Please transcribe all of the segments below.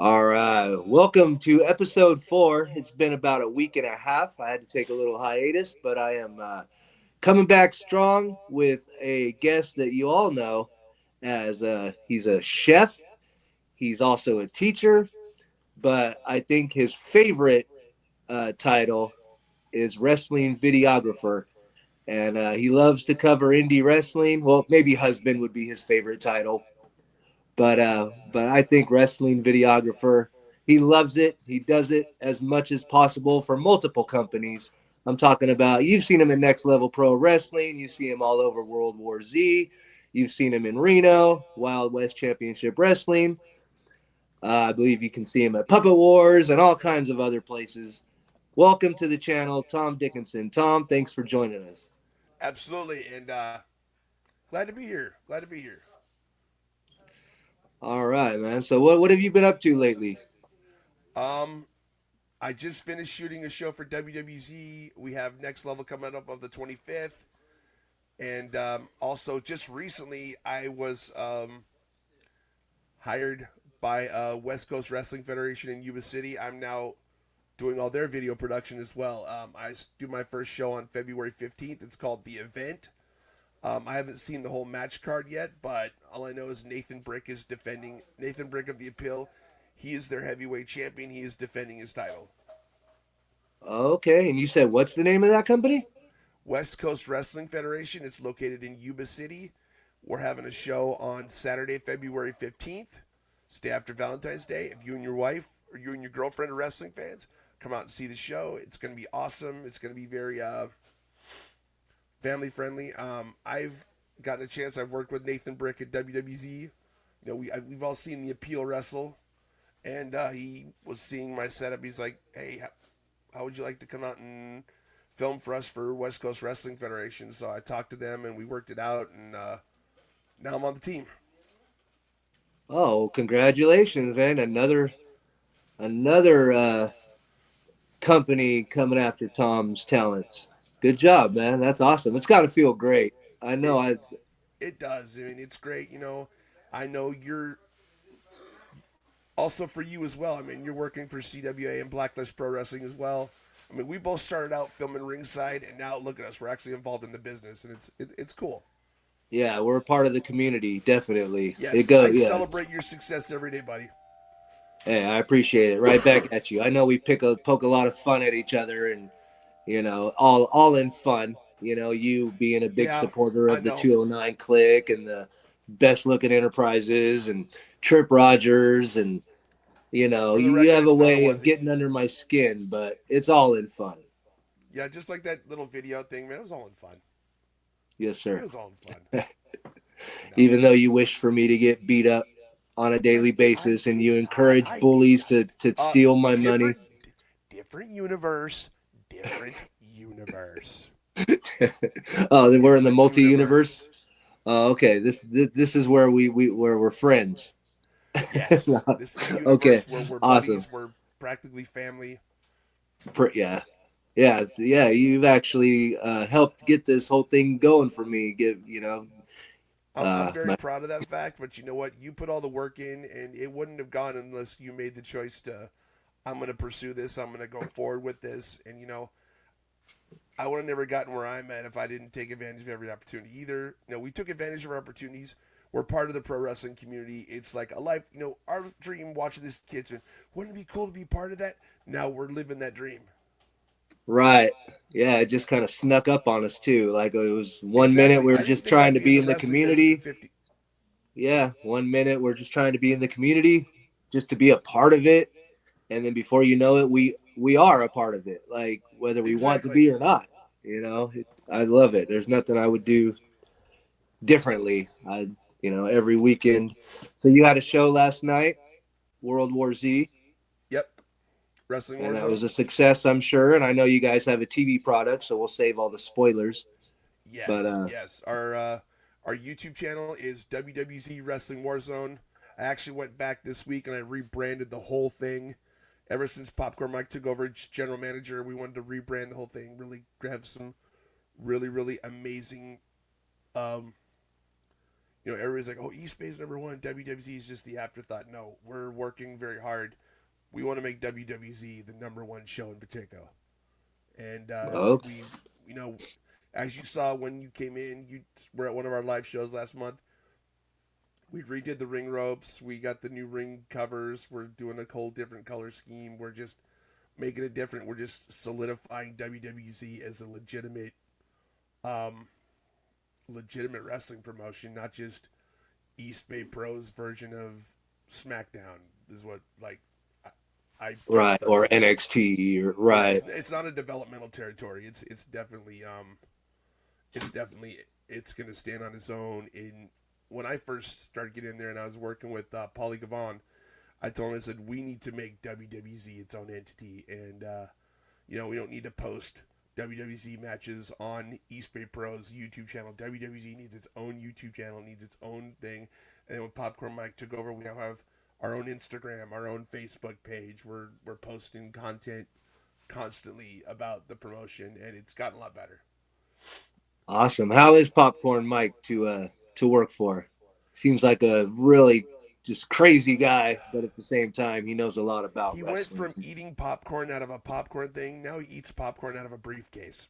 All right. Welcome to episode 4. It's been about a week and a half. I had to take a little hiatus, but I am coming back strong with a guest that you all know as he's a chef. He's also a teacher, but I think his favorite title is wrestling videographer. And he loves to cover indie wrestling. Well, maybe husband would be his favorite title, but I think wrestling videographer, he loves it. He does it as much as possible for multiple companies. I'm talking about, you've seen him in Next Level Pro Wrestling. You see him all over World War Z. You've seen him in Reno, Wild West Championship Wrestling. I believe you can see him at Puppet Wars and all kinds of other places. Welcome to the channel, Tom Dickinson. Tom, thanks for joining us. Absolutely, and glad to be here. Glad to be here. All right, man. So what have you been up to lately? Um, I just finished shooting a show for WWZ. We have Next Level coming up on the 25th, and also just recently I was hired by West Coast Wrestling Federation in Yuba City. I'm now doing all their video production as well. I do my first show on February 15th. It's called The Event. I haven't seen the whole match card yet, but all I know is Nathan Brick is defending Nathan Brick of the Appeal. He is their heavyweight champion. He is defending his title. Okay, and you said what's the name of that company? West Coast Wrestling Federation. It's located in Yuba City. We're having a show on Saturday, February 15th. It's day after Valentine's Day. If you and your wife or you and your girlfriend are wrestling fans, come out and see the show. It's going to be awesome. It's going to be very family friendly. I've gotten a chance. I've worked with Nathan Brick at WWZ. We've all seen the Appeal wrestle, and he was seeing my setup. He's like, "Hey, how would you like to come out and film for us for West Coast Wrestling Federation?" So I talked to them, and we worked it out, and now I'm on the team. Oh, congratulations, man! Another company coming after Tom's talents. Good job, man. That's awesome. It's got to feel great. I know. It I it does. I mean, it's great. I know you're also for you as well. I mean, you're working for CWA and Blacklist Pro Wrestling as well. I mean, we both started out filming ringside, and now look at us. We're actually involved in the business, and it's cool. yeah, we're a part of the community. Definitely, it Yes, I goes. Yeah, celebrate your success every day, buddy. hey, I appreciate it. Right back at you. I know we poke a lot of fun at each other, and all in fun. You being a big Yeah, supporter I of the know. 209 Click and the Best Looking Enterprises and Trip Rogers, and For the you record, have a it's not a way of onesie. getting under my skin, but it's all in fun. Yeah, just like that little video thing, man. It was all in fun. Yes, It sir. was all in fun. You know, Even though you wish for me to get beat up on a daily I basis and did. you encourage I did. bullies to steal my money. Different, different universe. Different universe. Oh, then we're in the Different multi universe. universe. Oh, okay. This is where where we're friends. Yes, this is the Okay, universe where we're awesome. buddies. We're practically family. Yeah, yeah. You've actually helped get this whole thing going for me. I'm very My proud of that fact, but you know what? You put all the work in, and it wouldn't have gone unless you made the choice to, I'm going to pursue this, I'm going to go forward with this. And, I would have never gotten where I'm at if I didn't take advantage of every opportunity either. We took advantage of our opportunities. We're part of the pro wrestling community. It's like a life, our dream watching this kids, wouldn't it be cool to be part of that? Now we're living that dream. right. Yeah, it just kind of snuck up on us too. Like it was one minute Exactly. we were I didn't just think trying I'd to be be into in the wrestling business at community. 50. Yeah, one minute we're just trying to be in the community, just to be a part of it, and then before you know it, we are a part of it. Like whether we want to Exactly. be or not. I love it. There's nothing I would do differently. Every weekend. So you had a show last night, World War Z, Yep. Wrestling and that was Warzone. a success, I'm sure. And I know you guys have a TV product, so we'll save all the spoilers. But Yes, yes. Our YouTube channel is WWZ Wrestling Warzone. I actually went back this week and I rebranded the whole thing. Ever since Popcorn Mike took over as general manager, we wanted to rebrand the whole thing. Really have some really amazing um, Everybody's like, oh, East Bay's number one, WWZ is just the afterthought. No, we're working very hard. We want to make WWZ the number one show in Pacheco. And Okay. you know, as you saw when you came in, you were at one of our live shows last month. We redid the ring ropes. We got the new ring covers. We're doing a whole different color scheme. We're just making it different. We're just solidifying WWZ as a um, legitimate wrestling promotion, not just East Bay Pro's version of SmackDown. Is what I Right. felt Or like it was. NXT or Yeah, right. it's not a developmental territory. It's definitely it's gonna stand on its own. In When I first started getting in there and I was working with Paulie Gavon, I told him, I said, we need to make WWZ its own entity, and we don't need to post WWZ matches on East Bay Pro's YouTube channel. WWZ needs its own YouTube channel, needs its own thing. And then when Popcorn Mike took over, we now have our own Instagram, our own Facebook page. We're posting content constantly about the promotion, and it's gotten a lot better. Awesome. How is Popcorn Mike to work for? Seems like a really just crazy guy, but at the same time, he knows a lot about He went wrestling. from eating popcorn out of a popcorn thing. Now he eats popcorn out of a briefcase.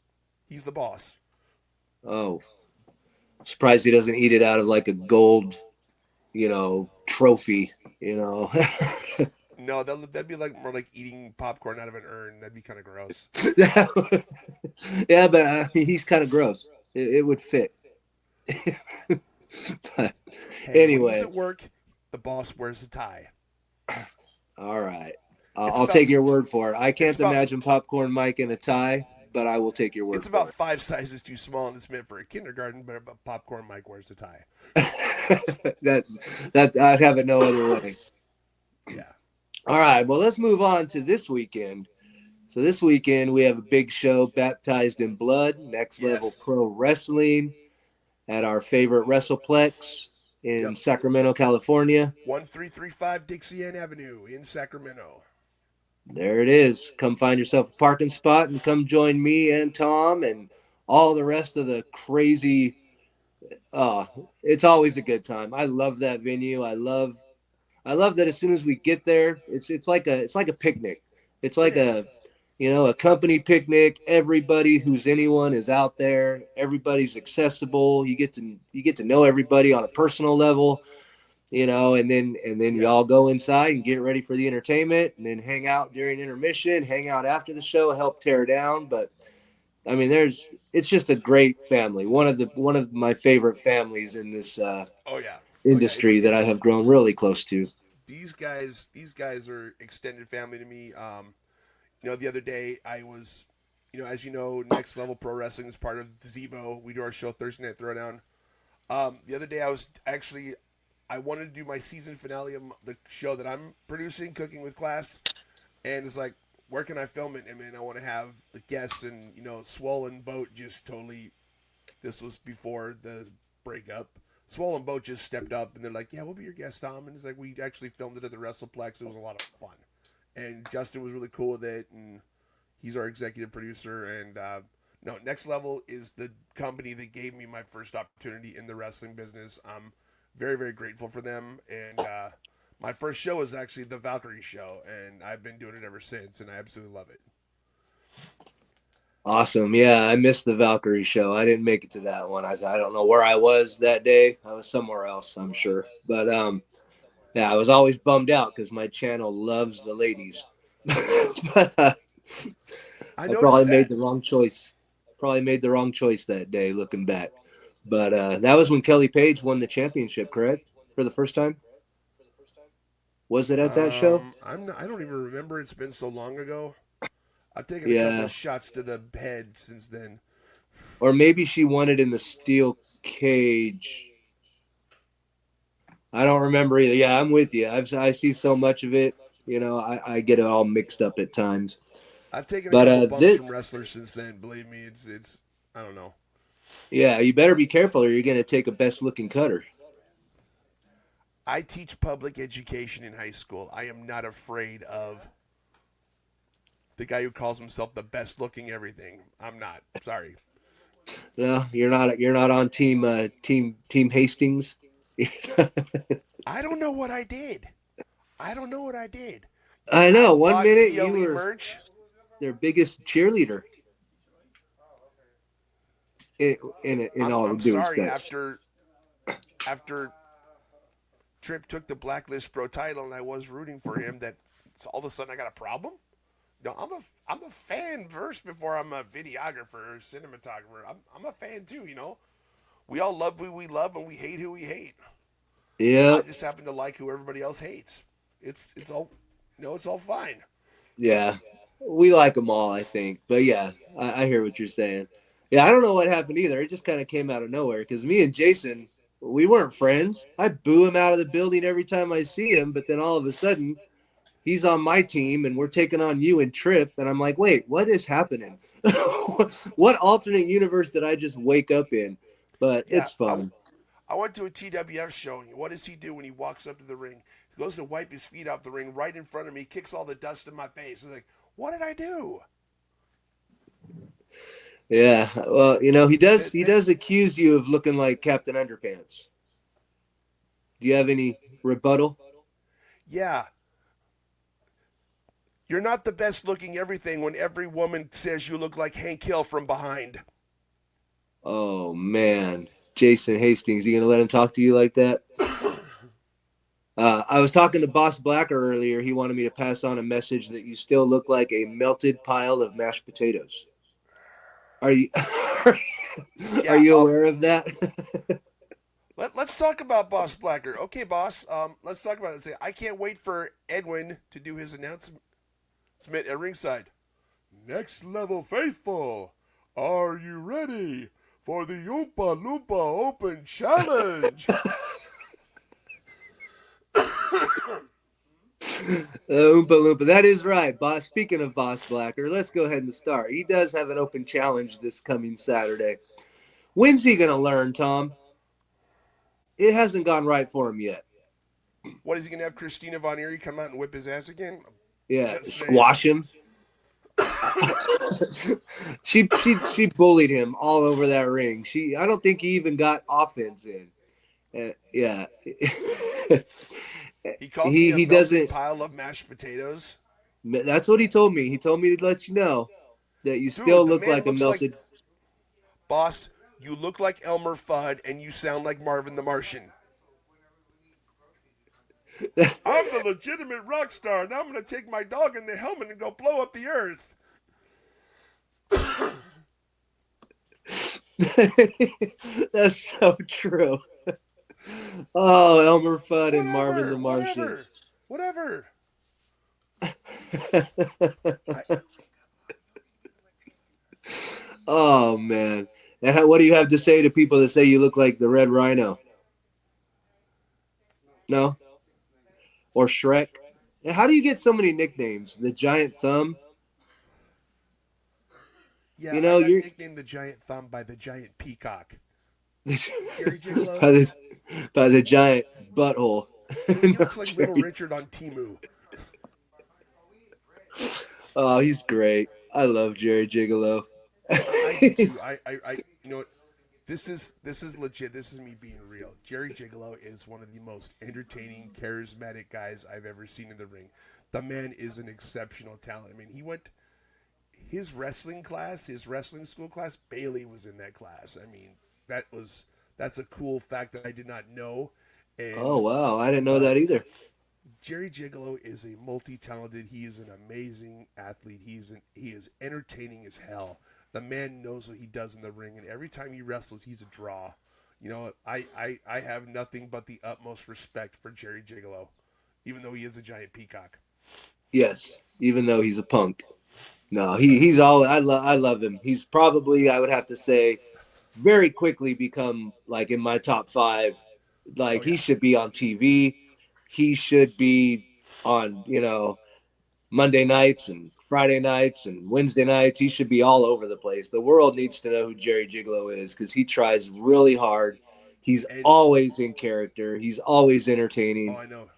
He's the boss. Oh, surprised he doesn't eat it out of like a gold, trophy. You know. No, that'd be like more like eating popcorn out of an urn. That'd be kind of gross. Yeah, but he's kind of gross. It would fit. But Hey, when he's anyway, at work, the boss wears a tie. all right. It's I'll about take your word for it. I it's can't about imagine Popcorn Mike in a tie, but I will take your it's word about for it. 5 sizes too small, and it's meant for a kindergarten. But popcorn Mike wears a tie. that that I'd have it no other way. Yeah. All right, well, let's move on to this weekend. So this weekend we have a big show, Baptized in Blood, Next Level Yes. Pro Wrestling at our favorite WrestlePlex in Yep. Sacramento, California. 1335 Dixie Ann Avenue in Sacramento. There it is. Come find yourself a parking spot and come join me and Tom and all the rest of the crazy. Uh, it's always a good time. I love that venue. I love that as soon as we get there, it's like a picnic. It's It like is. a company picnic. Everybody who's anyone is out there. Everybody's accessible. You get to know everybody on a personal level, and then Yeah. y'all go inside and get ready for the entertainment, and then hang out during intermission, hang out after the show, help tear down. But I mean, it's just a great family. One of my favorite families in this Oh yeah. Oh yeah. It's industry that I it's have grown really close to. these guys are extended family to me. The other day I was, as you know, Next Level Pro Wrestling is part of Zebo. We do our show Thursday Night Throwdown. The other day I wanted to do my season finale of the show that I'm producing, Cooking with Class, and it's like, where can I film it? I mean, I want to have the guests, and Swollen Boat just totally. This was before the breakup. Swollen Boat just stepped up, and they're like, "Yeah, we'll be your guest, Tom." And it's like, we actually filmed it at the WrestlePlex. It was a lot of fun, and Justin was really cool with it, and he's our executive producer. And no, Next Level is the company that gave me my first opportunity in the wrestling business. I'm very, very grateful for them. And my first show was actually the Valkyrie show, and I've been doing it ever since, and I absolutely love it. Awesome. Yeah, I missed the Valkyrie show. I didn't make it to that one. I don't know where I was that day. I was somewhere else, I'm sure. But yeah, I was always bummed out because my channel loves the ladies. But I I probably noticed made that. the wrong choice. Probably made the wrong choice that day, looking back. But that was when Kelly Page won the championship, correct? For the first time? Was it at that show? I don't even remember. It's been so long ago. I've taken a couple Yeah. of shots to the head since then. Or maybe she won it in the steel cage. I don't remember either. Yeah, I'm with you. I see so much of it. I get it all mixed up at times. I've taken a But couple bumps this, from wrestlers since then. Believe me, it's I don't know. yeah, you better be careful or you're going to take a best looking cutter. I teach public education in high school. I am not afraid of the guy who calls himself the best looking everything. I'm not. Sorry. No, you're not. You're not on team Hastings. I don't know what I did. I don't know what I did. I I know. One bought minute you PLE were merch. their biggest cheerleader. In all I'm due sorry. respect. After Trip took the Blacklist Pro title and I was rooting for him, that all of a sudden I got a problem. No, I'm a fan first before I'm a videographer or cinematographer. I'm a fan too. We all love who we love and we hate who we hate. I Yep. just happen to like who everybody else hates. It's all it's all fine. Yeah. We like them all, I think. But yeah, I hear what you're saying. Yeah, I don't know what happened either. It just kind of came out of nowhere because me and Jason, we weren't friends. I boo him out of the building every time I see him, but then all of a sudden, he's on my team and we're taking on you and Trip. And I'm like, wait, what is happening? What alternate universe did I just wake up in? But Yeah, it's fun. I went to a TWF show. And what does he do when he walks up to the ring? He goes to wipe his feet off the ring right in front of me, kicks all the dust in my face. It's like, what did I do? Yeah. Well, he does That, he that, does accuse you of looking like Captain Underpants. Do you have any rebuttal? yeah, you're not the best looking everything when every woman says you look like Hank Hill from behind. Oh man, Jason Hastings, you gonna let him talk to you like that? I was talking to Boss Blacker earlier. He wanted me to pass on a message that you still look like a melted pile of mashed potatoes. Are you are Yeah, you aware of that? let's talk about Boss Blacker. Okay, boss. Let's talk about it. Say, I can't wait for Edwin to do his announcement at ringside. Next level faithful, are you ready for the Oompa Loompa Open Challenge? Oompa Loompa. That is right, boss. Speaking of Boss Blacker, let's go ahead and start. He does have an open challenge this coming Saturday. When's he gonna learn, Tom? It hasn't gone right for him yet. What is he gonna have Christina Von Eerie come out and whip his ass again? Yeah, Just saying. squash him. She bullied him all over that ring. I don't think he even got offense in. Yeah, He calls me a he melted doesn't. pile of mashed potatoes. That's what he told me. He told me to let you know that you still Dude, the look man like a looks like melted. boss. You look like Elmer Fudd and you sound like Marvin the Martian. I'm the legitimate rock star. Now I'm gonna take my dog in the helmet and go blow up the earth. That's so true. Oh, Elmer Fudd and Marvin Whatever, the Martian. whatever, whatever. I, Oh man. And what do you have to say to people that say you look like the Red Rhino? No? Or Shrek? And how do you get so many nicknames? The Giant Thumb? yeah, You I know, got you're nicknamed the Giant Thumb by the Giant Peacock. by Jerry Gigolo. the by the giant butthole. I mean, he No, looks like Little Jerry. Richard on Timu. Oh, he's great. I love Jerry Gigolo. I do too. You know what? This is legit. This is me being real. Jerry Gigolo is one of the most entertaining, charismatic guys I've ever seen in the ring. The man is an exceptional talent. I mean, he went his wrestling class, his wrestling school class. Bailey was in that class. I mean, that's a cool fact that I did not know. Oh And wow, I didn't know but that either. Jerry Gigolo is a multi-talented. He is an amazing athlete. He is entertaining as hell. The man knows what he does in the ring, and every time he wrestles, he's a draw. I have nothing but the utmost respect for Jerry Gigolo, even though he is a giant peacock. Yes, even though he's a punk. No, he's all I love him. He's probably I would have to say very quickly become like in my top 5. Oh Like he yeah, should be on TV. He should be on, Monday nights and Friday nights and Wednesday nights. He should be all over the place. The world needs to know who Jerry Gigolo is because he tries really hard. He's and always in character. He's always oh entertaining. I know.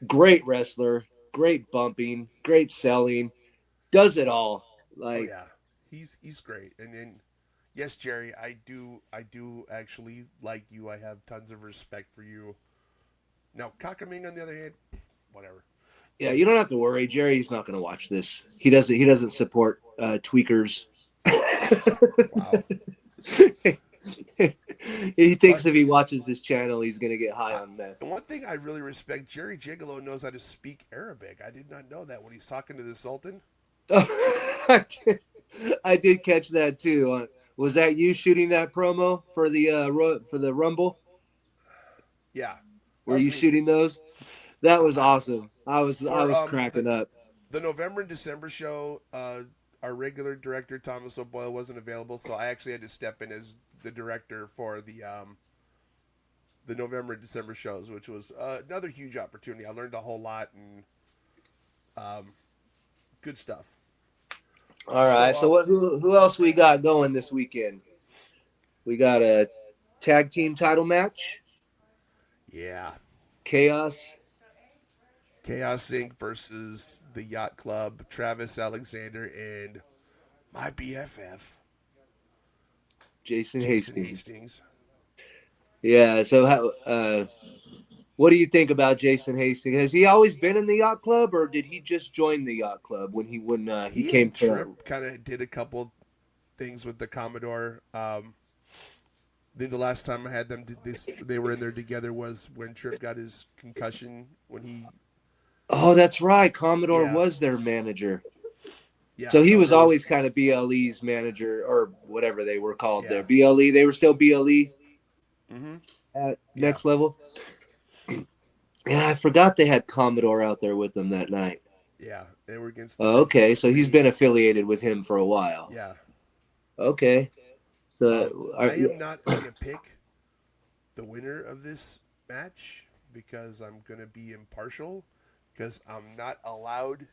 Great wrestler, great bumping, great selling, does it Oh all. oh Like, yeah, he's great. And then Yes, Jerry, I do. I do actually like you. I have tons of respect for you. Now, Kakaming, on the other hand, whatever. Yeah, you don't have to worry. Jerry's not going to watch this. He doesn't support tweakers. Wow. He thinks But if he watches this channel, he's going to get high I, on meth. and one thing I really respect, Jerry Gigolo knows how to speak Arabic. I did not know that when he's talking to the Sultan. I did catch that too. Was that you shooting that promo for the for the Rumble? Yeah, that Were was you me. shooting those? That was I, awesome. I for was cracking up. the November and December show, our regular director Thomas O'Boyle wasn't available, so I actually had to step in as the director for the November and December shows, which was another huge opportunity. I learned a whole lot and good stuff. All right. So So who else we got going this weekend? We got a tag team title match. yeah, Chaos, Chaos Inc. versus the Yacht Club, Travis Alexander and my BFF Jason Jason Hastings. Hastings. Yeah. So what do you think about Jason Hastings? Has he always been in the yacht club, or did he just join the yacht club when he He came and to? Trip kind of did a couple things with the Commodore. I think the last time I had them did this, they were in there together was when Trip got his concussion. When he, Oh, that's right. Commodore yeah, was their manager. yeah, So he was Commodore was, always kind of BLE's manager or whatever they were called there. yeah, BLE. They were still BLE mm-hmm, at yeah, next level. Yeah, I forgot they had Commodore out there with them that night. yeah. They were against the Oh, Big okay, Boss so he's Three. been affiliated with him for a while. Yeah. Okay, so I am not gonna pick the winner of this match because I'm gonna be impartial because I'm not allowed.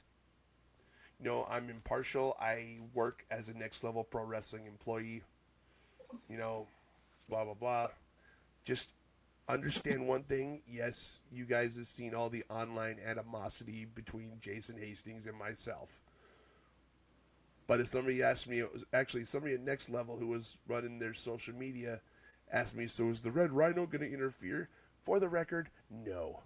I'm impartial. I work as a Next Level Pro Wrestling employee. You know, blah blah blah. Just understand one thing. Yes, you guys have seen all the online animosity between Jason Hastings and myself. But if somebody asked me, it was actually somebody at Next Level who was running their social media asked me, so is the Red Rhino going to interfere? For the record, no.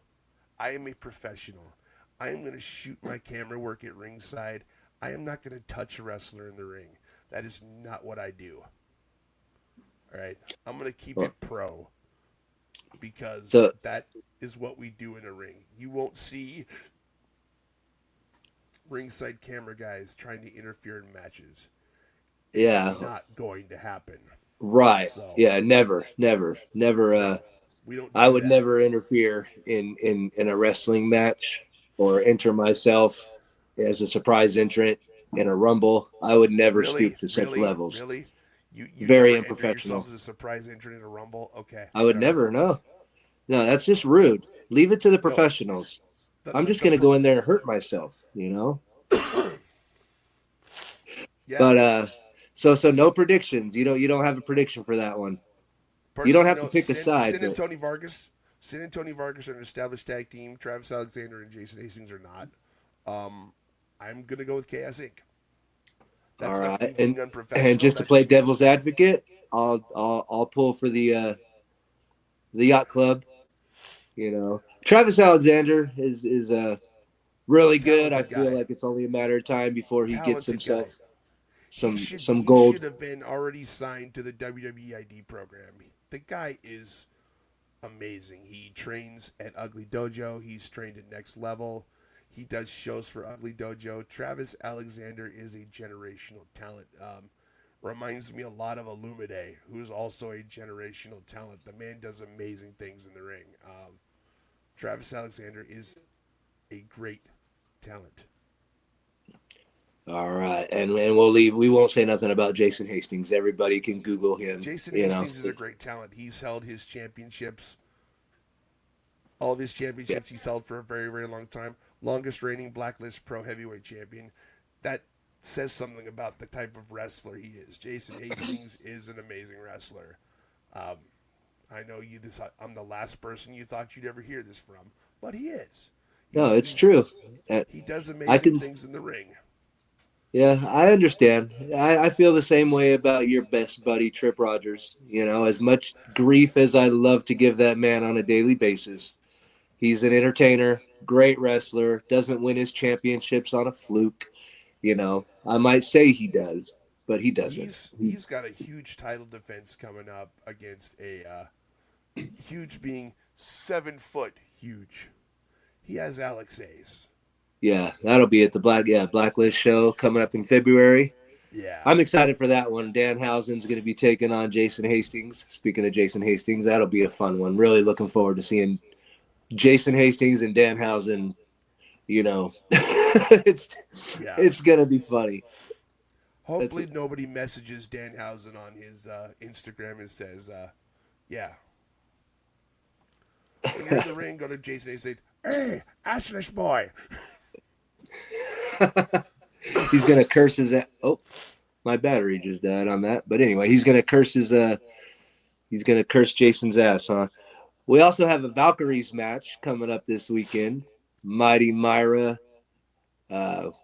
I am a professional. I am going to shoot my camera work at ringside. I am not going to touch a wrestler in the ring. That is not what I do. All right. I'm going to keep well, it pro because so that is what we do in a ring. You won't see ringside camera guys trying to interfere in matches. It's yeah, not going to happen. right, So, yeah, never. no, we don't I do would that. never interfere in a wrestling match or enter myself as a surprise entrant in a rumble. I would never Really, stoop to such really, levels. really. You Very never enter yourself unprofessional. as a surprise entrant in a rumble. Okay, I would whatever. never. No, no, that's just rude. Leave it to the No, professionals. I'm just the going to go in there and hurt myself. yeah. But so no predictions. You don't have a prediction for that one. You don't Personally, have to pick a side, Sin and but Tony Vargas. Sin and Tony Vargas are an established tag team. Travis Alexander and Jason Hastings are not. Um, I'm gonna go with Chaos Inc. all That's not right. me And being and unprofessional. just to That's play me. devil's advocate, I'll pull for the yacht club. Travis Alexander is really good. I Talented feel guy. like it's only a matter of time before he gets Talented guy. himself some some He gold. should have been already signed to the WWEID program. The guy is amazing. He trains at Ugly Dojo. He's trained at Next Level. He does shows for Ugly Dojo. Travis Alexander is a generational talent. Reminds me a lot of Illumide, who's also a generational talent. The man does amazing things in the ring. Travis Alexander is a great talent. All right, and we'll leave. We won't say nothing about Jason Hastings. Everybody can Google him. Jason Hastings is a great talent. He's held his championships, all of his Yeah. championships he's held for a very, very long time. Longest reigning Blacklist Pro Heavyweight Champion. That says something about the type of wrestler he is. Jason Hastings is an amazing wrestler. Um, I know you. This I'm the last person you thought you'd ever hear this from, but he is. No, it's He's true. Uh, he does I amazing can things in the ring. Yeah, I understand. I feel the same way about your best buddy, Trip Rogers. As much grief as I love to give that man on a daily basis, he's an entertainer, great wrestler, doesn't win his championships on a fluke. I might say he does, but he doesn't. He's got a huge title defense coming up against a huge being 7 foot huge. He has Alex Ace. Yeah, that'll be at the Blacklist show coming up in February. Yeah, I'm excited for that one. Danhausen's going to be taking on Jason Hastings. Speaking of Jason Hastings, that'll be a fun one. Really looking forward to seeing Jason Hastings and Danhausen. it's yeah. it's gonna be funny. That's Hopefully nobody messages Danhausen on his Instagram and says, "Yeah, when you're in the ring, go to Jason and say, hey, Ashlish boy." he's gonna curse his. Oh, my battery just died on that. But anyway, he's gonna curse his. He's gonna curse Jason's ass, huh? We also have a Valkyries match coming up this weekend. Mighty Myra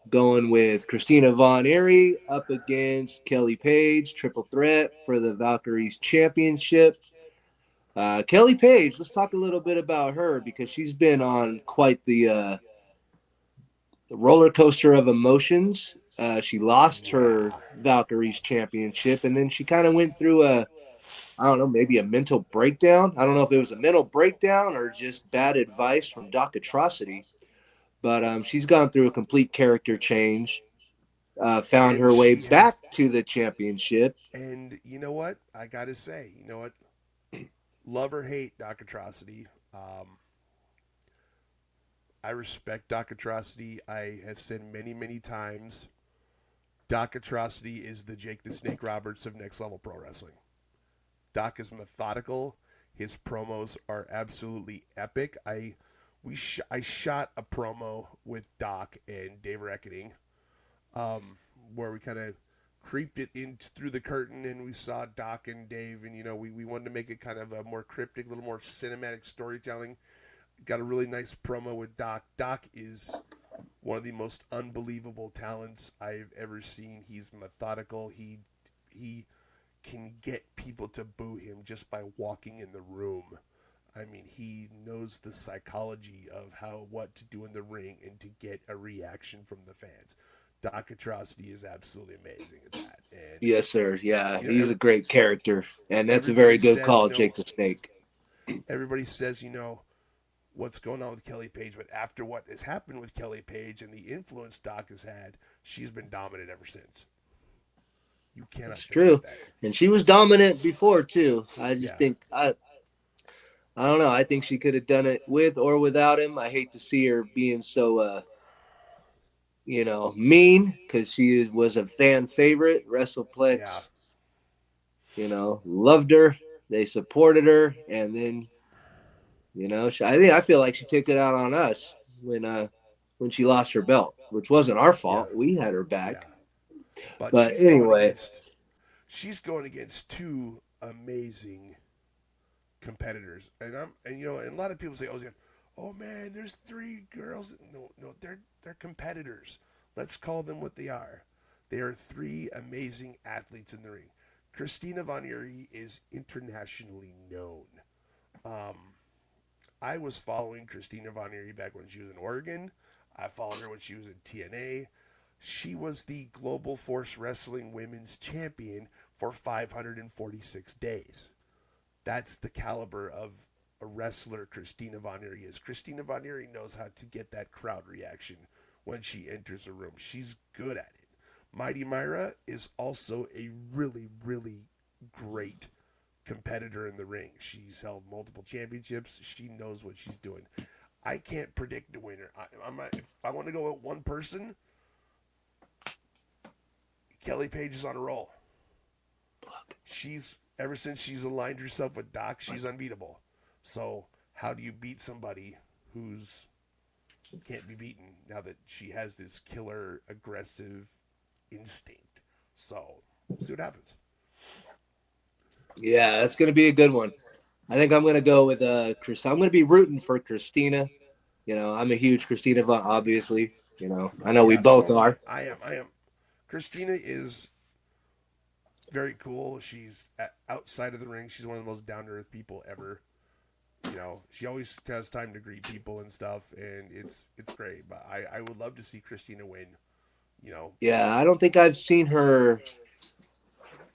going with Christina Von Eerie up against Kelly Page, triple threat for the Valkyries Championship. Kelly Page, let's talk a little bit about her because she's been on quite the roller coaster of emotions. She lost her Yeah. Valkyries Championship, and then she kind of went through I don't know, maybe a mental breakdown. I don't know if it was a mental breakdown or just bad advice from Doc Atrocity, but she's gone through a complete character change. Found And her way she has, back to the championship. and you know what? I got to say, you know what? Love or hate Doc Atrocity. I respect Doc Atrocity. I have said many, many times Doc Atrocity is the Jake the Snake Roberts of Next Level Pro Wrestling. Doc is methodical. His promos are absolutely epic. I shot a promo with Doc and Dave Reckoning, where we kind of creeped it in through the curtain and we saw Doc and Dave, and we wanted to make it kind of a more cryptic, a little more cinematic storytelling. Got a really nice promo with Doc. Doc is one of the most unbelievable talents I've ever seen. He's methodical. He can get people to boo him just by walking in the room. I mean, he knows the psychology of what to do in the ring and to get a reaction from the fans. Doc Atrocity is absolutely amazing at that. And Yes, sir. Yeah, you know, he's a great character, and that's a very everybody good says, call, Jake the Snake. everybody says, what's going on with Kelly Page, but after what has happened with Kelly Page and the influence Doc has had, she's been dominant ever since. You It's cannot deny true, that. and she was dominant before too. I just Yeah, think I don't know. I think she could have done it with or without him. I hate to see her being so mean because she was a fan favorite. yeah, WrestlePlex, loved her. They supported her, and then I feel like she took it out on us when she lost her belt, which wasn't our yeah, fault. We had her back, yeah. But but anyway, she's going against two amazing competitors, and a lot of people say, oh man, there's three girls. No, no, they're competitors. Let's call them what they are. They are three amazing athletes in the ring. Christina Von Eerie is internationally known. Um, I was following Christina Von Eerie back when she was in Oregon. I followed her when she was in TNA. She was the Global Force Wrestling Women's Champion for 546 days. That's the caliber of a wrestler Christina Von Eerie is. Christina Von Eerie knows how to get that crowd reaction when she enters a room. She's good at it. Mighty Myra is also a really, really great competitor in the ring. She's held multiple championships. She knows what she's doing. I can't predict the winner. If I want to go with one person, Kelly Page is on a roll. She's ever since she's aligned herself with Doc, she's unbeatable. So how do you beat somebody who's can't be beaten now that she has this killer aggressive instinct? So we'll see what happens. yeah, that's going to be a good one. I think I'm going to go with Chris. I'm going to be rooting for Christina. I'm a huge Christina Von, obviously. I know we Yeah, so both am I. are. I am. Christina is very cool. She's outside of the ring. She's one of the most down to earth people ever. She always has time to greet people and stuff, and it's great. But I would love to see Christina win. You know, Yeah, I don't think I've seen her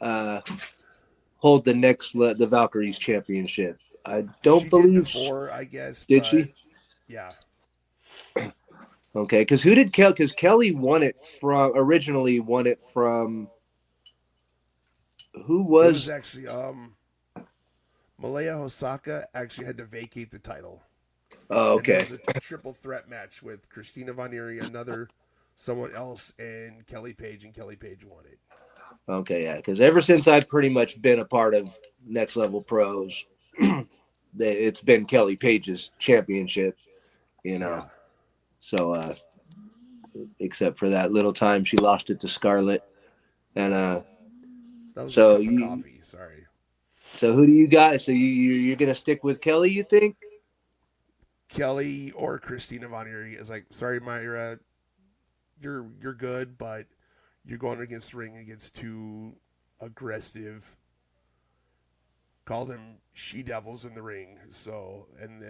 uh, hold the Valkyries championship. I don't she did believe before, I guess, did but she? yeah, Okay, because who did Kelly? Because Kelly won it from originally won it from who it was was? actually Malaya Hosaka actually had to vacate the title, Oh, and there okay, was a triple threat match with Christina Von Eerie, another someone else, and Kelly Page, and Kelly Page won it. okay, yeah. Because ever since I've pretty much been a part of Next Level Pros, it's been Kelly Page's championship. You know, Yeah, so except for that little time she lost it to Scarlett, and that was a so cup of you coffee. Sorry, so who do you got? So you're gonna stick with Kelly? You think? Kelly or Christina Von Eerie is like, sorry, Myra, you're good, but you're going against the ring against two aggressive, call them she devils in the ring. So, and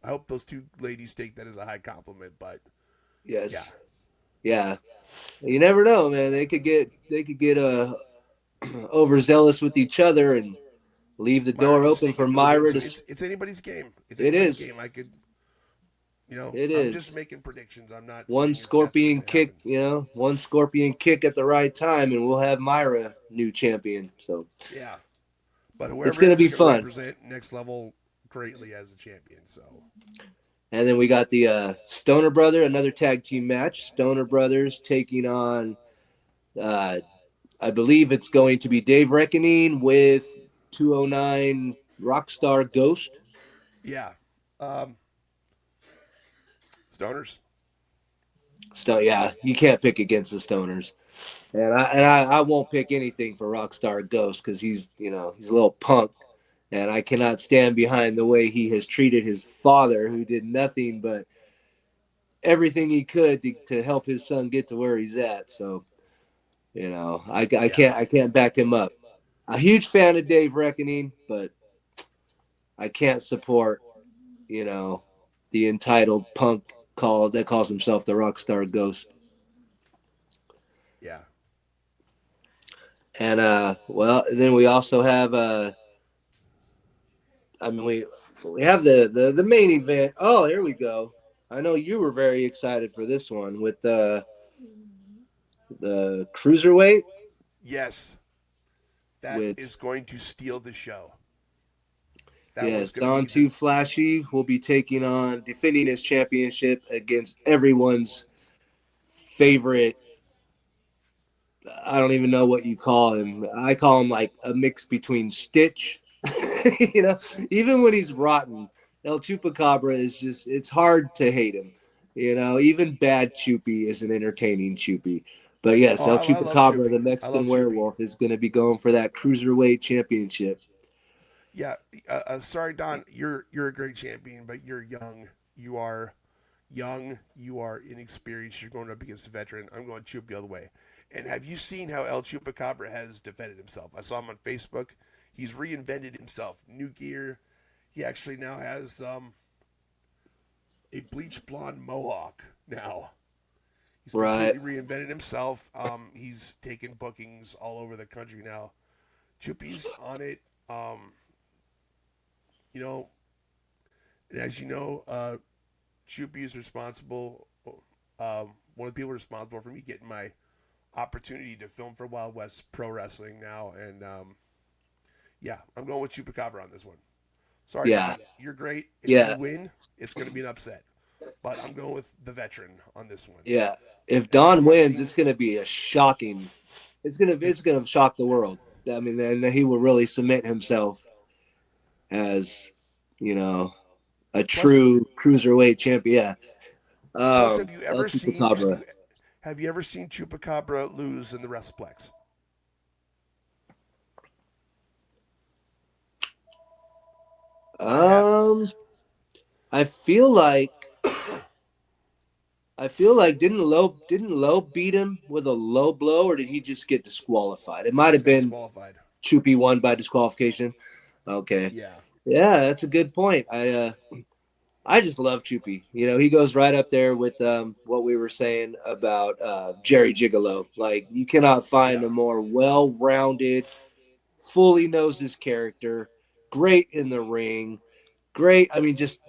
I hope those two ladies take that as a high compliment. But yeah, Yes. Yeah. You never know, man. They could get overzealous with each other and leave the Myra door can open sneak for in for the win. Myra So to. it's anybody's game. It's It anybody's is. game. I could, It I'm just is. making predictions. I'm not One saying it's definitely scorpion going to happen. kick, one scorpion kick at the right time, and we'll have Myra new champion. So Yeah, but it's whoever it gonna is be going to fun. represent next level greatly as a champion. So And then we got the Stoner Brother, another tag team match. Stoner Brothers taking on, uh, I believe it's going to be Dave Reckoning with 209 Rockstar Ghost. yeah, um, stoners. Yeah, you can't pick against the Stoners, and I won't pick anything for Rockstar Ghost because he's a little punk, and I cannot stand behind the way he has treated his father, who did nothing but everything he could to help his son get to where he's at. So I Yeah, can't back him up. A huge fan of Dave Reckoning, but I can't support you know the entitled punk that calls himself the Rockstar Ghost. yeah, And well, then we also have I mean we have the main event. Oh, here we go. I know you were very excited for this one with the cruiserweight yes. That with is going to steal the show. That was yes, going to Don be the Too Flashy will be taking on defending his championship against everyone's favorite. I don't even know what you call him. I call him like a mix between Stitch. you know, even when he's rotten, El Chupacabra is just, it's hard to hate him. Even bad Chupi is an entertaining Chupi. But yes, oh, El I love Chupacabra, the Choopy. I love Mexican Choopy. werewolf, is going to be going for that cruiserweight championship. Yeah, sorry, Don. You're a great champion, but you're young. You are young. You are inexperienced. You're going up against a veteran. I'm going Choop the other way. And have you seen how El Chupacabra has defended himself? I saw him on Facebook. He's reinvented himself. New gear. He actually now has a bleach blonde mohawk now. He's Right. completely reinvented himself. He's taken bookings all over the country now. Choopy's on it. You know, and as you know, Choopy is responsible. One of the people responsible for me getting my opportunity to film for Wild West Pro Wrestling now, and yeah, I'm going with Chupacabra on this one. Sorry, Yeah. Don, you're great. If you Yeah. win, it's going to be an upset, but I'm going with the veteran on this one. Yeah. If Every Don time I've wins, seen it's going to be a shocking. it, It's going to shock the world. I mean, then he will really cement himself as you know a plus, true cruiserweight champion. Yeah. have you El ever seen Chupacabra. have you ever seen Chupacabra lose in the WrestlePlex? I have. Um, I feel like I feel like didn't Low beat him with a low blow, or did he just get disqualified? It He might just have got been disqualified. Choopy won by disqualification. Okay, Yeah. yeah, that's a good point. I just love Choopy. He goes right up there with what we were saying about Jerry Gigolo. Like you cannot find Yeah. a more well-rounded, fully knows his character, great in the ring, great. I mean, just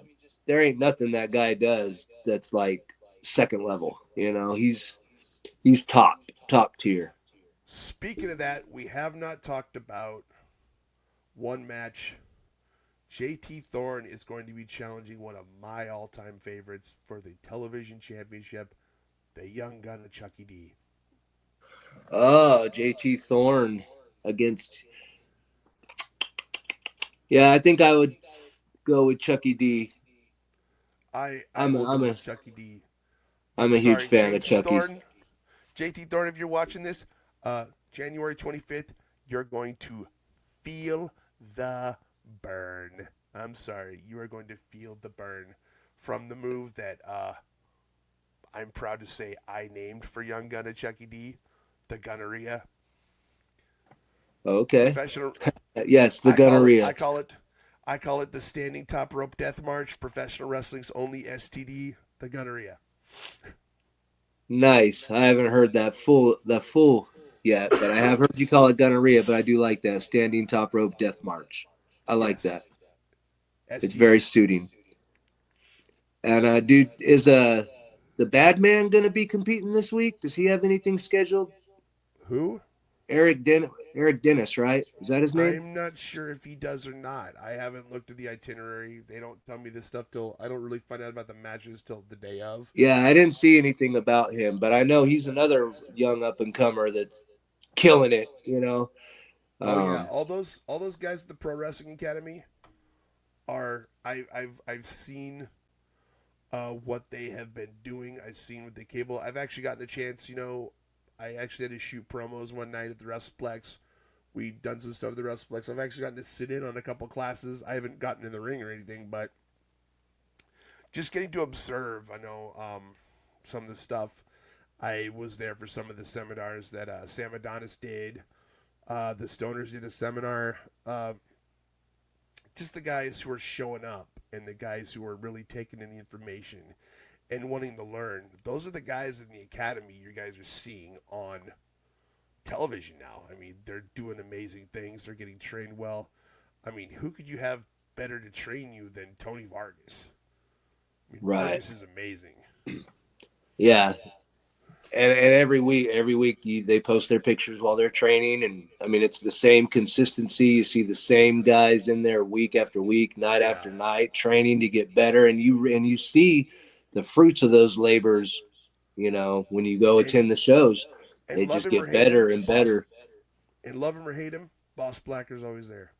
there ain't nothing that guy does that's like second level. He's top tier. Speaking of that, we have not talked about one match. JT Thorne is going to be challenging one of my all-time favorites for the television championship, the young gun of Chucky D. Oh, JT Thorne against. Yeah, I think I would go with Chucky D. I I'm a, will go I'm a with Chucky D. I'm I'm a huge sorry, fan of JT Chucky. Thorne. JT Thorne, if you're watching this, January 25th, you're going to feel the burn. I'm sorry, you are going to feel the burn from the move that I'm proud to say I named for young gun of Chucky D, the Gunneria. Okay. Professional. Yes, the I call it. gonorrhea. I call it. I call it the standing top rope death march. Professional wrestling's only STD, the Gunneria. Nice. I haven't heard that full yet, but I have heard you call it gonorrhea. But I do like that standing top rope death march. I like Yes, that. It's very STD. suiting. And dude, is the bad man gonna be competing this week? Does he have anything scheduled? Who? Eric Dennis, right? Is that his name? I'm not sure if he does or not. I haven't looked at the itinerary. They don't tell me this stuff till I don't really find out about the matches till the day of. Yeah, I didn't see anything about him, but I know he's another young up and comer that's killing it. Oh yeah, Um, all those guys at the Pro Wrestling Academy are I've seen what they have been doing. I've seen what they cable. I've actually gotten a chance. I actually had to shoot promos one night at the WrestlePlex. We done some stuff at the WrestlePlex. I've actually gotten to sit in on a couple classes. I haven't gotten in the ring or anything, but just getting to observe. I know some of the stuff. I was there for some of the seminars that Sam Adonis did. The Stoners did a seminar. Just the guys who are showing up and the guys who are really taking in the information and wanting to learn. Those are the guys in the academy you guys are seeing on television now. I mean, they're doing amazing things. They're getting trained well. I mean, who could you have better to train you than Tony Vargas? I mean, right. Vargas is amazing. Yeah. And every week they post their pictures while they're training, and I mean it's the same consistency. You see the same guys in there week after week, night Yeah. after night, training to get better, and you see the fruits of those labors. When you go And attend the shows, they and love just him or get hate him, better and boss. better. And love him or hate him, Boss Blacker's always there.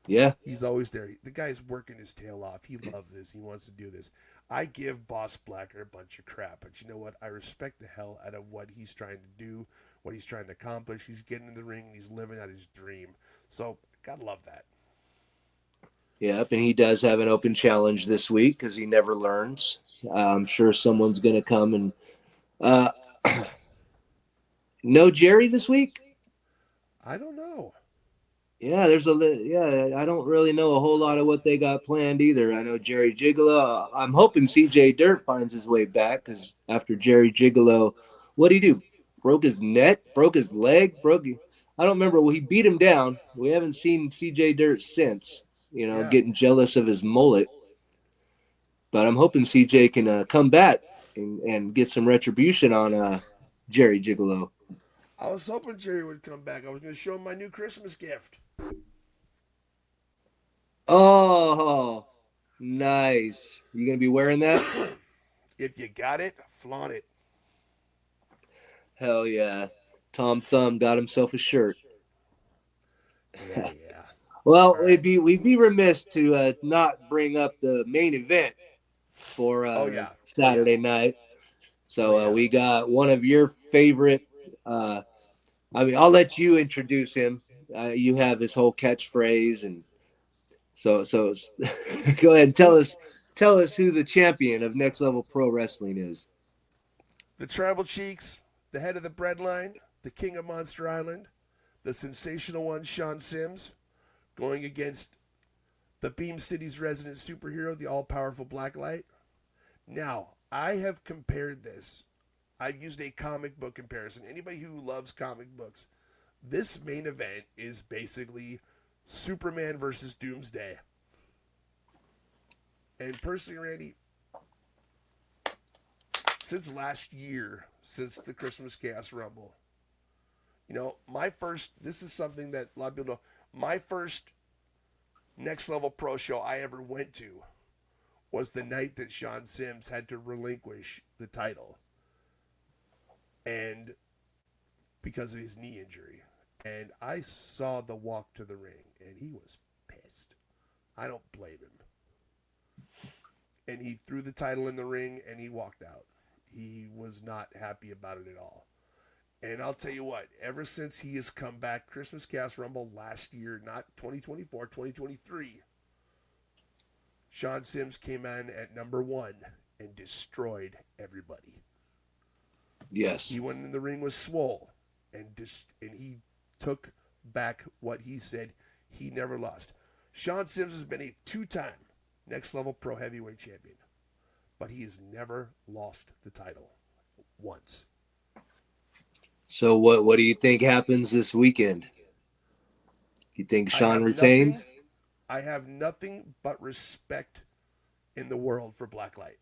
Yeah, He's always there. The guy's working his tail off. He loves this. He wants to do this. I give Boss Blacker a bunch of crap, but you know what? I respect the hell out of what he's trying to do, what he's trying to accomplish. He's getting in the ring and he's living out his dream. So, gotta love that. yep, and he does have an open challenge this week because he never learns. I'm sure someone's going to come and uh, no Jerry this week. I don't know. Yeah, yeah. I don't really know a whole lot of what they got planned either. I know Jerry Gigolo. I'm hoping CJ Dirt finds his way back because after Jerry Gigolo, what did he do? Broke his neck, broke his leg, I don't remember. Well, he beat him down. We haven't seen CJ Dirt since. Yeah. Getting jealous of his mullet. But I'm hoping CJ can come back and get some retribution on Jerry Gigolo. I was hoping Jerry would come back. I was going to show him my new Christmas gift. Oh, nice. You gonna be wearing that? If you got it, flaunt it. Hell yeah. Tom Thumb got himself a shirt. Yeah, yeah. Well, All right. we'd be remiss to not bring up the main event for Oh, yeah. Oh, yeah. Saturday night. Oh, So yeah. we got one of your favorite. Uh, I mean, I'll let you introduce him. You have his whole catchphrase, and so go ahead and Who tell us who the champion of Next Level Pro Wrestling is. The Tribal Cheeks, the head of the breadline, the king of Monster Island, the sensational one, Sean Sims, going against the Beam City's resident superhero, the all powerful Blacklight. Now, I have compared this. I've used a comic book comparison. Anybody who loves comic books, this main event is basically Superman versus Doomsday. And personally, Randy, since last year, since the Christmas Chaos Rumble, this is something that a lot of people know. My first Next Level Pro show I ever went to was the night that Sean Sims had to relinquish the title. And because of his knee injury. And I saw the walk to the ring, and he was pissed. I don't blame him. And he threw the title in the ring, and he walked out. He was not happy about it at all. And I'll tell you what, ever since he has come back, Christmas Cast Rumble last year, not 2024, 2023, Sean Sims came in at number 1 and destroyed everybody. Yes. He went in the ring with Swole, and he took back what he said. He never lost. Sean Sims has been a 2-time Next Level Pro Heavyweight Champion, but he has never lost the title once. So what do you think happens this weekend? You think Sean retains? I have nothing but respect in the world for Blacklight.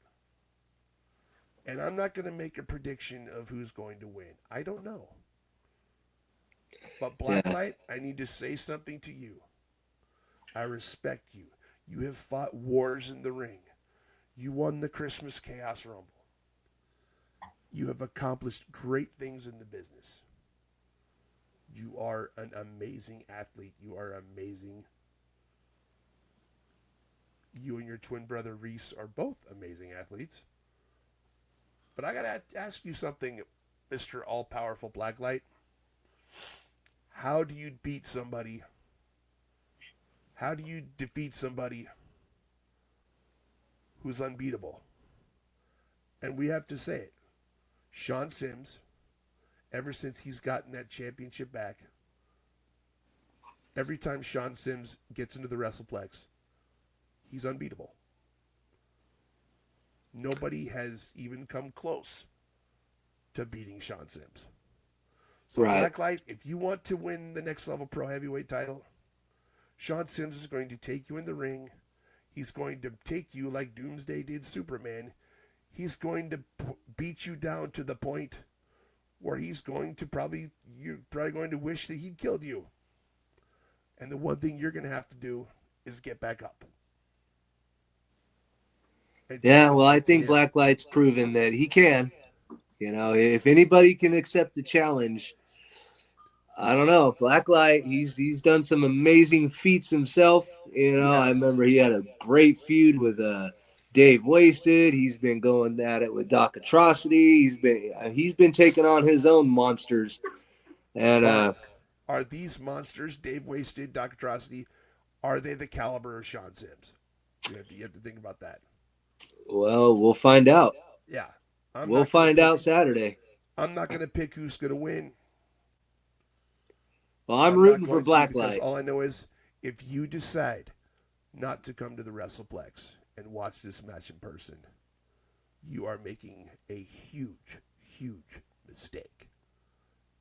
And I'm not going to make a prediction of who's going to win. I don't know. But Blacklight, I need to say something to you. I respect you. You have fought wars in the ring. You won the Christmas Chaos Rumble. You have accomplished great things in the business. You are an amazing athlete. You are amazing. You and your twin brother Reese are both amazing athletes. But I got to ask you something, Mr. All-Powerful Blacklight. How do you beat somebody? How do you defeat somebody who's unbeatable? And we have to say it. Sean Sims, ever since he's gotten that championship back, every time Sean Sims gets into the WrestlePlex, he's unbeatable. Nobody has even come close to beating Sean Sims. So, right. Blacklight, if you want to win the Next Level Pro Heavyweight title, Sean Sims is going to take you in the ring. He's going to take you like Doomsday did Superman. He's going to beat you down to the point where you're probably going to wish that he'd killed you. And the one thing you're going to have to do is get back up. Yeah, well, I think Blacklight's proven that he can. If anybody can accept the challenge, I don't know. Blacklight, he's done some amazing feats himself. I remember he had a great feud with Dave Wasted. He's been going at it with Doc Atrocity. He's been taking on his own monsters. And are these monsters, Dave Wasted, Doc Atrocity, are they the caliber of Sean Sims? You have to think about that. Well, we'll find out. Yeah. We'll find out Saturday. I'm not going to pick who's going to win. Well, I'm rooting for Blacklight. Because all I know is if you decide not to come to the WrestlePlex and watch this match in person, you are making a huge, huge mistake.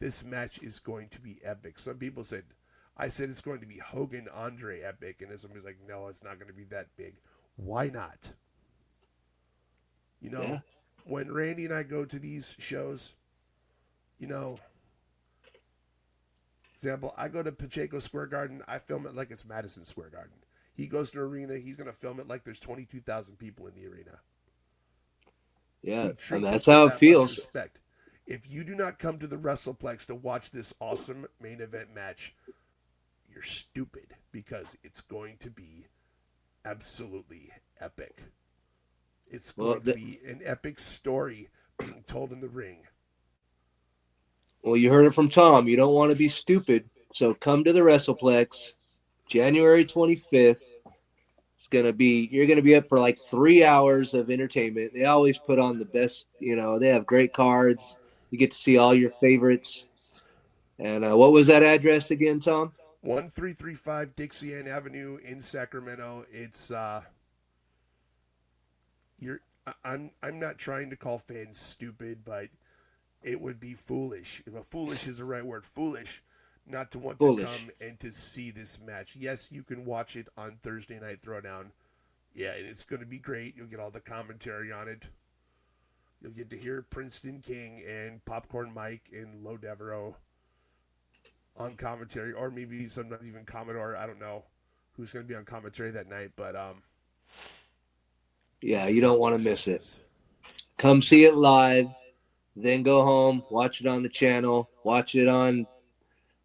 This match is going to be epic. Some people said, I said it's going to be Hogan Andre epic, and somebody's like, no, it's not going to be that big. Why not? When Randy and I go to these shows, example, I go to Pacheco Square Garden, I film it like it's Madison Square Garden. He goes to an arena, he's going to film it like there's 22,000 people in the arena. Yeah, and that's how it feels. Respect. If you do not come to the WrestlePlex to watch this awesome main event match, you're stupid because it's going to be absolutely epic. It's going to be an epic story being told in the ring. Well, you heard it from Tom. You don't want to be stupid, so come to the WrestlePlex, January 25th. It's gonna be you're gonna be up for like 3 hours of entertainment. They always put on the best. They have great cards. You get to see all your favorites. And what was that address again, Tom? 1335 Dixie Ann Avenue in Sacramento. It's you're I'm not trying to call fans stupid, but it would be foolish. If foolish is the right word, foolish not to want to come Foolish. and to see this match. Yes, you can watch it on Thursday Night Throwdown. Yeah, and it's going to be great. You'll get all the commentary on it. You'll get to hear Princeton King and Popcorn Mike and Low Devereaux on commentary, or maybe sometimes even Commodore. I don't know who's going to be on commentary that night, but you Yeah, you do don't not want want to to miss miss it. this. Come see it live, then go home, watch it on the channel, watch it on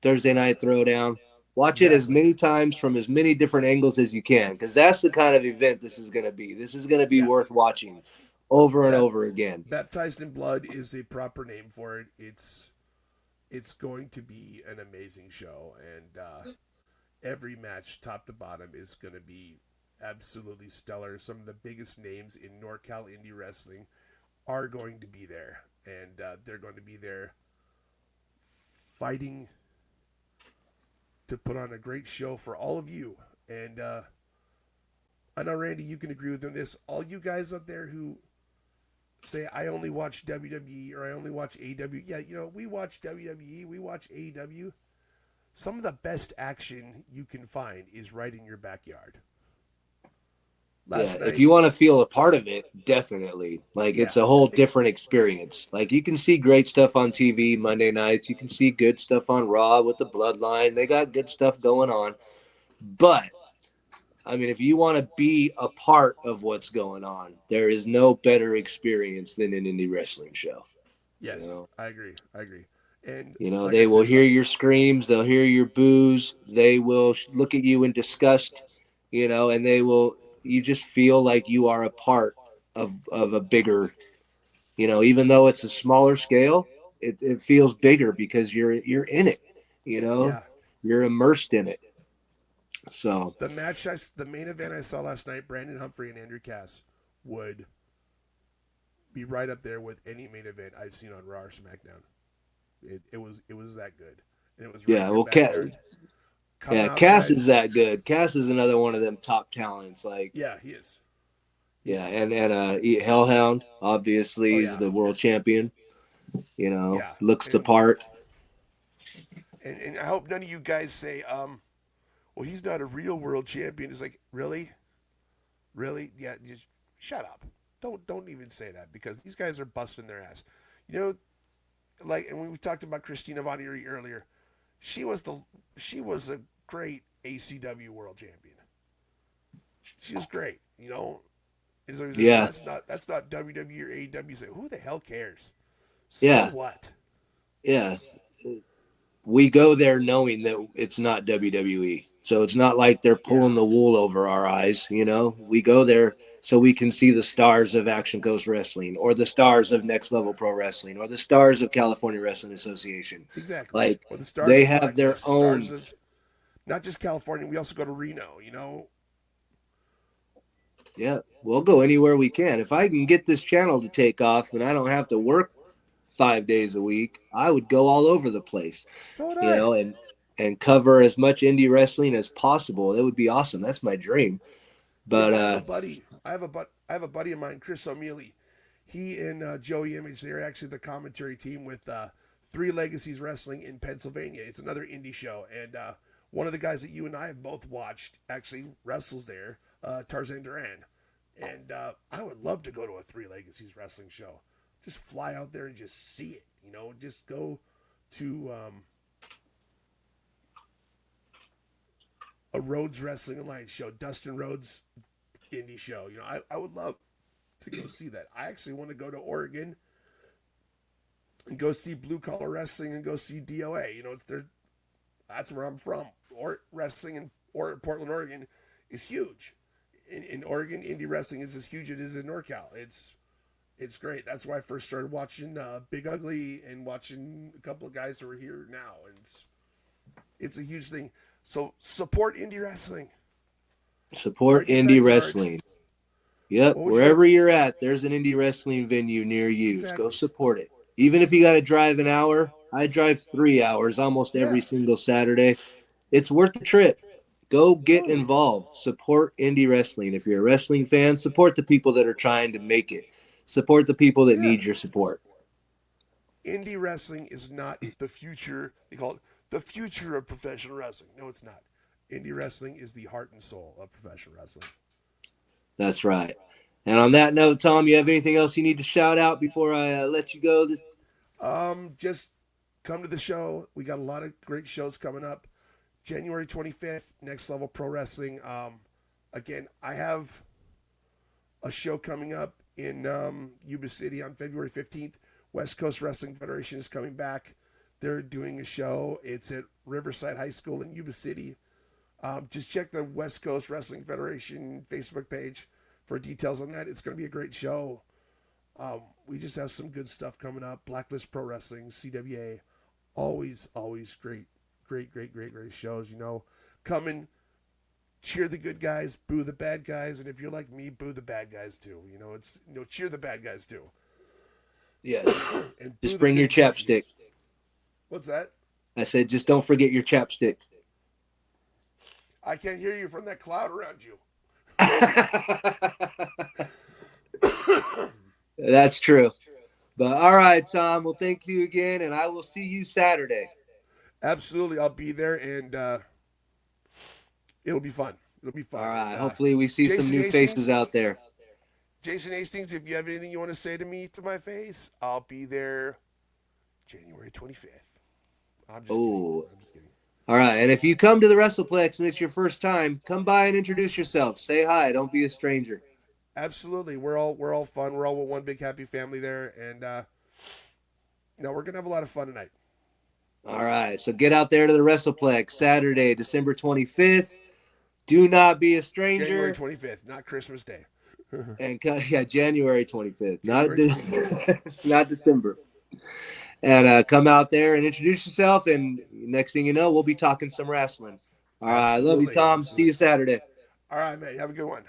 Thursday Night Throwdown. Watch it as Exactly. many times from as many different angles as you can, because that's the kind of event this is going to be. This is going to be Yeah. worth watching over and Bat- over again. Baptized in Blood is a proper name for it. It's going to be an amazing show, and every match, top to bottom, is going to be absolutely stellar. Some of the biggest names in NorCal indie wrestling are going to be there, and they're going to be there fighting to put on a great show for all of you. And I know, Randy, you can agree with this. All you guys out there who say, I only watch WWE or I only watch AEW, yeah, we watch WWE, we watch AEW. Some of the best action you can find is right in your backyard. Yeah, Last if night, you want to feel a part of it, definitely. Like it's yeah, a whole different experience. Like you can see great stuff on TV Monday nights. You can see good stuff on Raw with the Bloodline. They got good stuff going on. But I mean, if you want to be a part of what's going on, there is no better experience than an indie wrestling show. You yes, know, I agree. I agree. And like I they will said, hear your screams, they'll hear your boos, they will look at you in disgust, and you just feel like you are a part of a bigger, even though it's a smaller scale, it feels bigger because you're in it, you know, yeah, you're immersed in it. So, the main event I saw last night, Brandon Humphrey and Andrew Cass, would be right up there with any main event I've seen on Raw or SmackDown. It was that good, and it was right in yeah, your well, backyard. Come Yeah, out, Cass is guys. that good. Cass is another one of them top talents. Like, Yeah, he is. He yeah, is. and Hellhound obviously Oh is yeah, the world champion. yeah, Looks the and part. and I hope none of you guys say, well, he's not a real world champion. It's like, really, really, yeah, just shut up. Don't even say that because these guys are busting their ass. You know, like, and we talked about Christina Von Eerie earlier. She was a great ACW world champion. She was great. And so he says, well, Yeah, that's not WWE or AEW. You say, who the hell cares? So yeah, what? yeah. We go there knowing that it's not WWE. So it's not like they're Yeah, pulling the wool over our eyes. We go there so we can see the stars of Action Coast Wrestling or the stars of Next Level Pro Wrestling or the stars of California Wrestling Association. exactly. Like Or the stars they of have their Blacklist, stars own. of not just California. We also go to Reno. Yeah, we'll go anywhere we can. If I can get this channel to take off and I don't have to work 5 days a week, I would go all over the place, So would you I. know, and and cover as much indie wrestling as possible. That would be awesome. That's my dream. Yeah, But I have a buddy. I have a buddy of mine, Chris O'Mealy. He and Joey Image. They're actually the commentary team with Three Legacies Wrestling in Pennsylvania. It's another indie show, and one of the guys that you and I have both watched actually wrestles there, Tarzan Duran. And I would love to go to a Three Legacies wrestling show. Just fly out there and just see it. Just go to a Rhodes Wrestling Alliance show, Dustin Rhodes indie show. I would love to go see that. I actually want to go to Oregon and go see Blue Collar Wrestling and go see DOA. That's where I'm from. Or wrestling in Portland, Oregon, is huge. In Oregon, indie wrestling is as huge as it is in NorCal. It's great. That's why I first started watching Big Ugly and watching a couple of guys who are here now, and it's a huge thing. So support indie wrestling. Support Park your indie backyard. wrestling. Yep, What would you like? wherever you're at, there's an indie wrestling venue near you. Go Exactly. support it. Even if you got to drive an hour, I drive 3 hours almost every Yeah. single Saturday. It's worth the trip. Go get Totally. involved. Support indie wrestling. If you're a wrestling fan, support the people that are trying to make it. Support the people that Yeah. need your support. Indie wrestling is not the future. They call it the future of professional wrestling. No, it's not. Indie wrestling is the heart and soul of professional wrestling. That's right. And on that note, Tom, you have anything else you need to shout out before I let you go? Just come to the show. We got a lot of great shows coming up. January 25th, Next Level Pro Wrestling. Again, I have a show coming up in Yuba City on February 15th. West Coast Wrestling Federation is coming back. They're doing a show. It's at Riverside High School in Yuba City. Just check the West Coast Wrestling Federation Facebook page for details on that. It's going to be a great show. We just have some good stuff coming up. Blacklist Pro Wrestling, CWA. Always great shows. Come and cheer the good guys, boo the bad guys, and if you're like me, boo the bad guys too. Cheer the bad guys too, Yes. and boo Just the bring your good chapstick. Fuji's. What's that? I said, just don't forget your chapstick. I can't hear you from that cloud around you. That's true. But all right, Tom. Well, thank you again, and I will see you Saturday. Absolutely, I'll be there, and it'll be fun. It'll be All fun. And right. Hopefully, we see some Jason new faces Hastings, out there. Jason Hastings, if you have anything you want to say to me to my face, I'll be there January 25th. I'm just kidding. Oh, I'm just kidding. all right. And if you come to the WrestlePlex and it's your first time, come by and introduce yourself. Say hi. Don't be a stranger. Absolutely, we're all fun. We're all one big happy family there, and we're gonna have a lot of fun tonight. All right. So get out there to the WrestlePlex Saturday, December 25th. Do not be a January stranger. 25th, not Christmas Day. And yeah, January 25th, not January 25th. not December. And come out there and introduce yourself. And next thing you know, we'll be talking some wrestling. All right. I love you, Absolutely, Tom. See absolutely. you Saturday. All right, man. Have a good one.